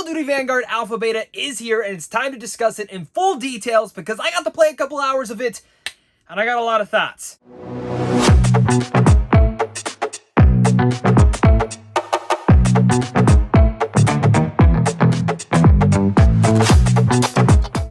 Call of Duty Vanguard Alpha Beta is here, and it's time to discuss it in full details because I got to play a couple hours of it, and I got a lot of thoughts.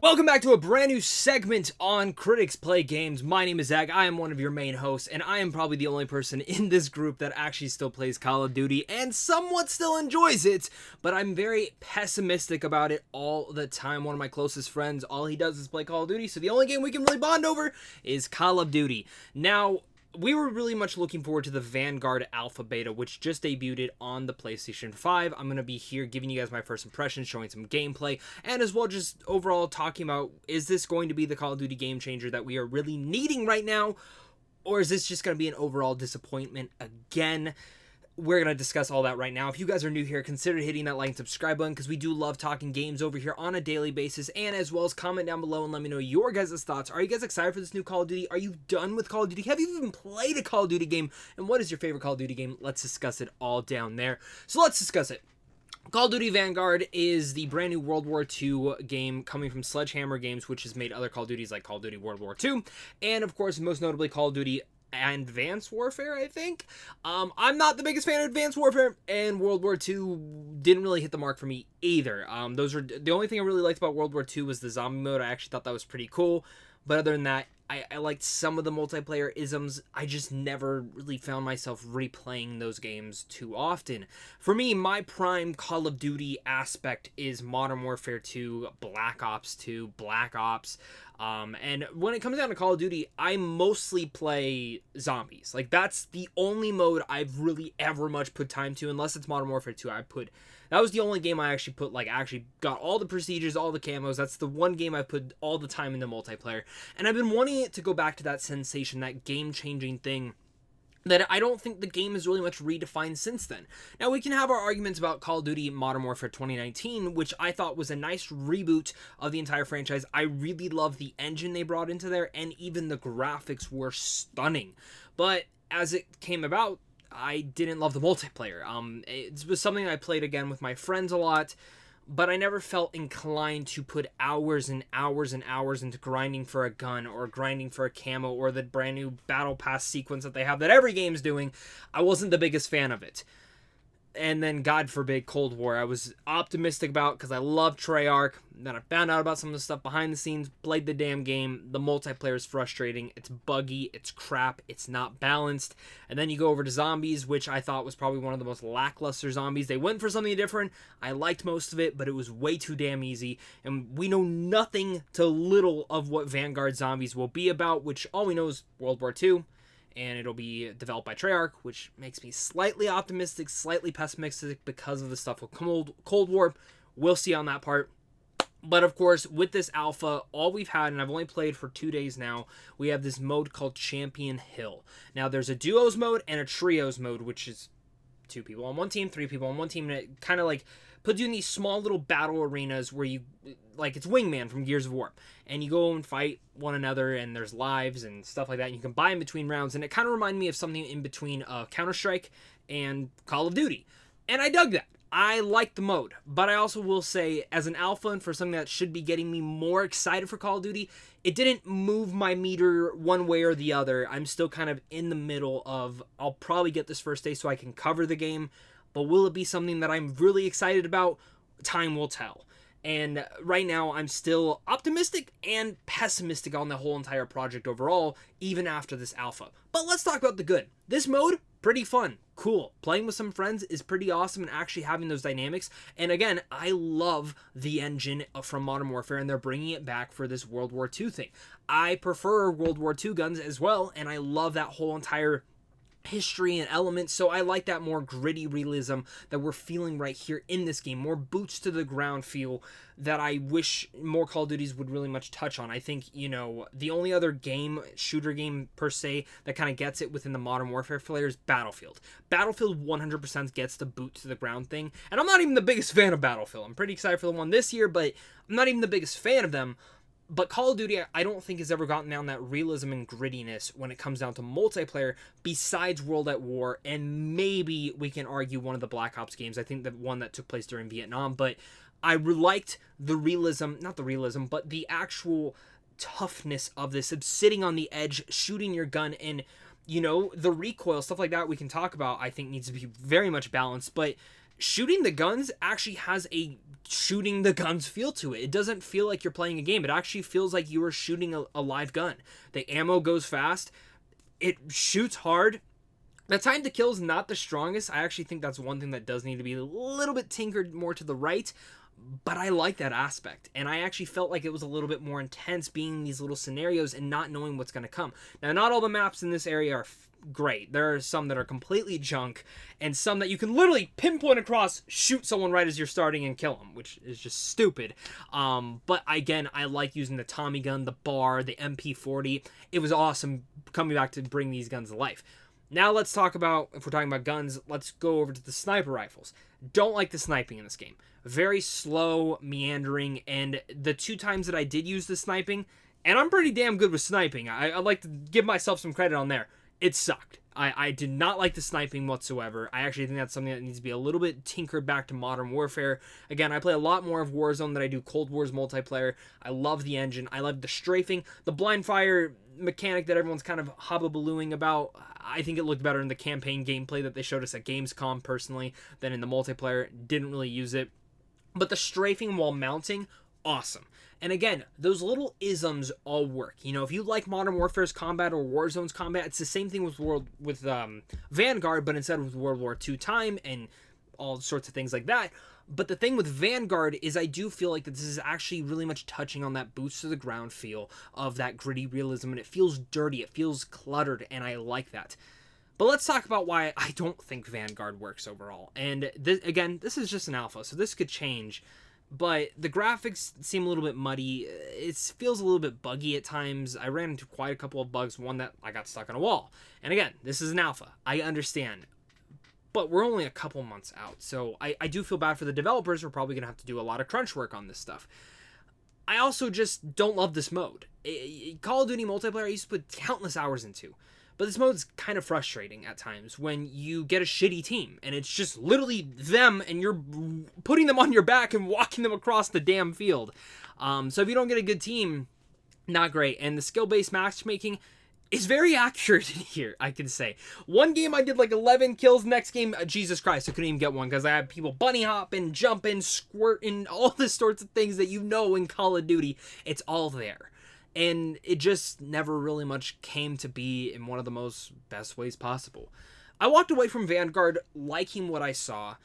Welcome back to a brand new segment on Critics Play Games. My name is Zach. I am one of your main hosts, and I am probably the only person in this group that actually still plays Call of Duty and somewhat still enjoys it, but I'm very pessimistic about it all the time. One of my closest friends, all he does is play Call of Duty, so the only game we can really bond over is Call of Duty. Now, we were really much looking forward to the Vanguard Alpha Beta, which just debuted on the PlayStation 5. I'm going to be here giving you guys my first impressions, showing some gameplay, and as well just overall talking about, is this going to be the Call of Duty game changer that we are really needing right now, or is this just going to be an overall disappointment again? We're going to discuss all that right now. If you guys are new here, consider hitting that like and subscribe button because we do love talking games over here on a daily basis, and as well as comment down below and let me know your guys' thoughts. Are you guys excited for this new Call of Duty? Are you done with Call of Duty? Have you even played a Call of Duty game? And what is your favorite Call of Duty game? Let's discuss it all down there. So let's discuss it. Call of Duty Vanguard is the brand new World War II game coming from Sledgehammer Games, which has made other Call of Duties like Call of Duty World War II, and of course, most notably Call of Duty Advanced Warfare, I think. I'm not the biggest fan of Advanced Warfare, and World War II didn't really hit the mark for me either. Those are the only thing I really liked about World War II was the zombie mode. I actually thought that was pretty cool, but other than that, I liked some of the multiplayer isms. I just never really found myself replaying those games too often. For me, my prime Call of Duty aspect is Modern Warfare 2, Black Ops 2, Black Ops. And when it comes down to Call of Duty, I mostly play zombies. Like, that's the only mode I've really ever much put time to, unless it's Modern Warfare 2. That was the only game I actually put, actually got all the procedures, all the camos. That's the one game I put all the time in the multiplayer. And I've been wanting it to go back to that sensation, that game-changing thing that I don't think the game is really much redefined since then. Now, we can have our arguments about Call of Duty Modern Warfare 2019, which I thought was a nice reboot of the entire franchise. I really love the engine they brought into there, and even the graphics were stunning. But as it came about, I didn't love the multiplayer. It was something I played again with my friends a lot, but I never felt inclined to put hours and hours and hours into grinding for a gun or grinding for a camo or the brand new battle pass sequence that they have that every game's doing. I wasn't the biggest fan of it. And then, God forbid, Cold War. I was optimistic about because I love Treyarch. Then I found out about some of the stuff behind the scenes, played the damn game. The multiplayer is frustrating. It's buggy. It's crap. It's not balanced. And then you go over to Zombies, which I thought was probably one of the most lackluster zombies. They went for something different. I liked most of it, but it was way too damn easy. And we know nothing to little of what Vanguard Zombies will be about, which all we know is World War II. And it'll be developed by Treyarch, which makes me slightly optimistic, slightly pessimistic because of the stuff with Cold War. We'll see on that part. But of course, with this alpha, all we've had, and I've only played for 2 days now, we have this mode called Champion Hill. Now, there's a duos mode and a trios mode, which is 2 people on one team, 3 people on one team, and it kind of puts you in these small little battle arenas where you, it's Wingman from Gears of War, and you go and fight one another, and there's lives and stuff like that, and you can buy in between rounds, and it kind of reminded me of something in between Counter-Strike and Call of Duty, and I dug that. I like the mode, but I also will say, as an alpha and for something that should be getting me more excited for Call of Duty, it didn't move my meter one way or the other. I'm still kind of in the middle of, I'll probably get this first day so I can cover the game, but will it be something that I'm really excited about? Time will tell. And right now, I'm still optimistic and pessimistic on the whole entire project overall, even after this alpha. But let's talk about the good. This mode, pretty fun, cool. Playing with some friends is pretty awesome and actually having those dynamics. And again, I love the engine from Modern Warfare, and they're bringing it back for this World War II thing. I prefer World War II guns as well, and I love that whole entire history and elements, so I like that more gritty realism that we're feeling right here in this game, more boots to the ground feel that I wish more Call of Duties would really much touch on. I think, the only other shooter game per se, that kind of gets it within the Modern Warfare flair is Battlefield. Battlefield 100% gets the boot to the ground thing, and I'm not even the biggest fan of Battlefield. I'm pretty excited for the one this year, but I'm not even the biggest fan of them. But Call of Duty, I don't think has ever gotten down that realism and grittiness when it comes down to multiplayer besides World at War, and maybe we can argue one of the Black Ops games. I think the one that took place during Vietnam, but I liked the realism, not the realism, but the actual toughness of this, of sitting on the edge, shooting your gun, and, you know, the recoil, stuff like that we can talk about, I think needs to be very much balanced, but shooting the guns actually has a shooting the guns feel to it. It doesn't feel like you're playing a game. It actually feels like you are shooting a live gun. The ammo goes fast. It shoots hard. The time to kill is not the strongest. I actually think that's one thing that does need to be a little bit tinkered more to the right, but I like that aspect. And I actually felt like it was a little bit more intense being in these little scenarios and not knowing what's going to come. Now, not all the maps in this area are great. There are some that are completely junk, and some that you can literally pinpoint across, shoot someone right as you're starting and kill them, which is just stupid. But again, I like using the Tommy gun, the bar, the MP40. It was awesome coming back to bring these guns to life. Now let's talk about, if we're talking about guns, let's go over to the sniper rifles. Don't like the sniping in this game. Very slow, meandering, and the 2 times that I did use the sniping, and I'm pretty damn good with sniping. I like to give myself some credit on there. It sucked. I did not like the sniping whatsoever. I actually think that's something that needs to be a little bit tinkered back to Modern Warfare. Again, I play a lot more of Warzone than I do Cold War's multiplayer. I love the engine. I love the strafing. The blind fire mechanic that everyone's kind of hobble-balooing about, I think it looked better in the campaign gameplay that they showed us at Gamescom personally than in the multiplayer. Didn't really use it. But the strafing while mounting, awesome. And again, those little isms all work. You know, if you like Modern Warfare's combat or Warzone's combat, it's the same thing with Vanguard, but instead with World War II time and all sorts of things like that. But the thing with Vanguard is I do feel like that this is actually really much touching on that boots to the ground feel of that gritty realism, and it feels dirty, it feels cluttered, and I like that. But let's talk about why I don't think Vanguard works overall. And again, this is just an alpha, so this could change. But the graphics seem a little bit muddy. It feels a little bit buggy at times. I ran into quite a couple of bugs. One that I got stuck on a wall. And again, this is an alpha. I understand. But we're only a couple months out. So I do feel bad for the developers. We're probably going to have to do a lot of crunch work on this stuff. I also just don't love this mode. Call of Duty multiplayer I used to put countless hours into. But this mode's kind of frustrating at times when you get a shitty team and it's just literally them and you're putting them on your back and walking them across the damn field. So if you don't get a good team, not great. And the skill-based matchmaking is very accurate in here, I can say. One game I did like 11 kills. Next game, Jesus Christ, I couldn't even get one because I had people bunny hopping, jumping, squirting, all the sorts of things that you know in Call of Duty. It's all there. And it just never really much came to be in one of the most best ways possible. I walked away from Vanguard liking what I saw.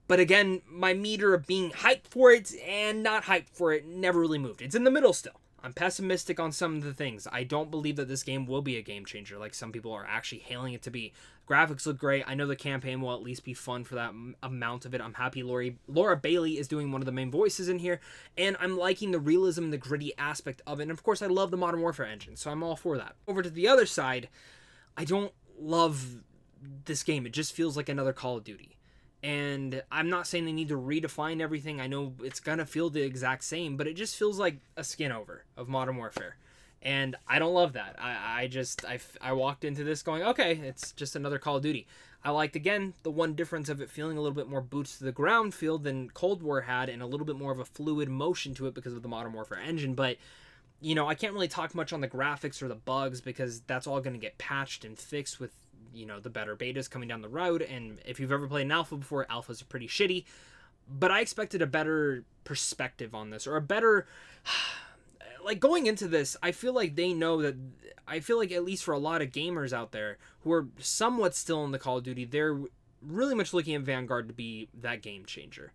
But again, my meter of being hyped for it and not hyped for it never really moved. It's in the middle still. I'm pessimistic on some of the things. I don't believe that this game will be a game changer like some people are actually hailing it to be. Graphics look great. I know the campaign will at least be fun for that amount of it. I'm happy Laura Bailey is doing one of the main voices in here, and I'm liking the realism and the gritty aspect of it. And of course, I love the Modern Warfare engine, so I'm all for that. Over to the other side, I don't love this game. It just feels like another Call of Duty. And I'm not saying they need to redefine everything. I know it's going to feel the exact same, but it just feels like a skin over of Modern Warfare. And I don't love that. I walked into this going, okay, it's just another Call of Duty. I liked, again, the one difference of it feeling a little bit more boots to the ground feel than Cold War had, and a little bit more of a fluid motion to it because of the Modern Warfare engine. But, you know, I can't really talk much on the graphics or the bugs because that's all going to get patched and fixed with, you know, the better betas coming down the road. And if you've ever played an alpha before, alphas are pretty shitty. But I expected a better perspective on this, or a better... Like, going into this, I feel like they know that... I feel like, at least for a lot of gamers out there who are somewhat still in the Call of Duty, they're really much looking at Vanguard to be that game changer.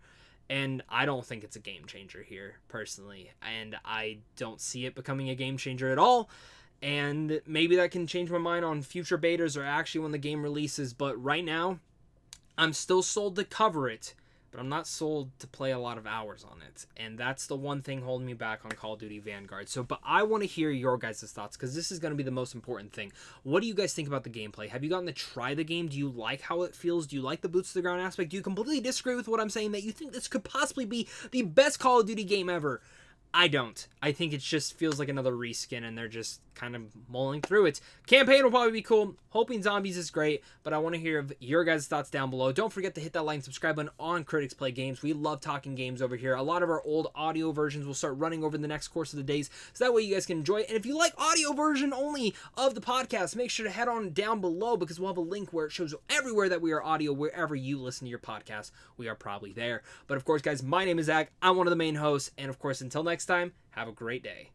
And I don't think it's a game changer here, personally. And I don't see it becoming a game changer at all. And maybe that can change my mind on future betas or actually when the game releases. But right now, I'm still sold to cover it, but I'm not sold to play a lot of hours on it. And that's the one thing holding me back on Call of Duty Vanguard. But I want to hear your guys' thoughts, because this is going to be the most important thing. What do you guys think about the gameplay? Have you gotten to try the game? Do you like how it feels? Do you like the boots to the ground aspect? Do you completely disagree with what I'm saying, that you think this could possibly be the best Call of Duty game ever? I don't. I think it just feels like another reskin, and they're just kind of mulling through it. Campaign will probably be cool. Hoping Zombies is great, but I want to hear your guys' thoughts down below. Don't forget to hit that like and subscribe button on Critics Play Games. We love talking games over here. A lot of our old audio versions will start running over the next course of the days, so that way you guys can enjoy it. And if you like audio version only of the podcast, make sure to head on down below, because we'll have a link where it shows everywhere that we are audio. Wherever you listen to your podcast, we are probably there. But of course, guys, my name is Zach. I'm one of the main hosts, and of course, until next time, have a great day.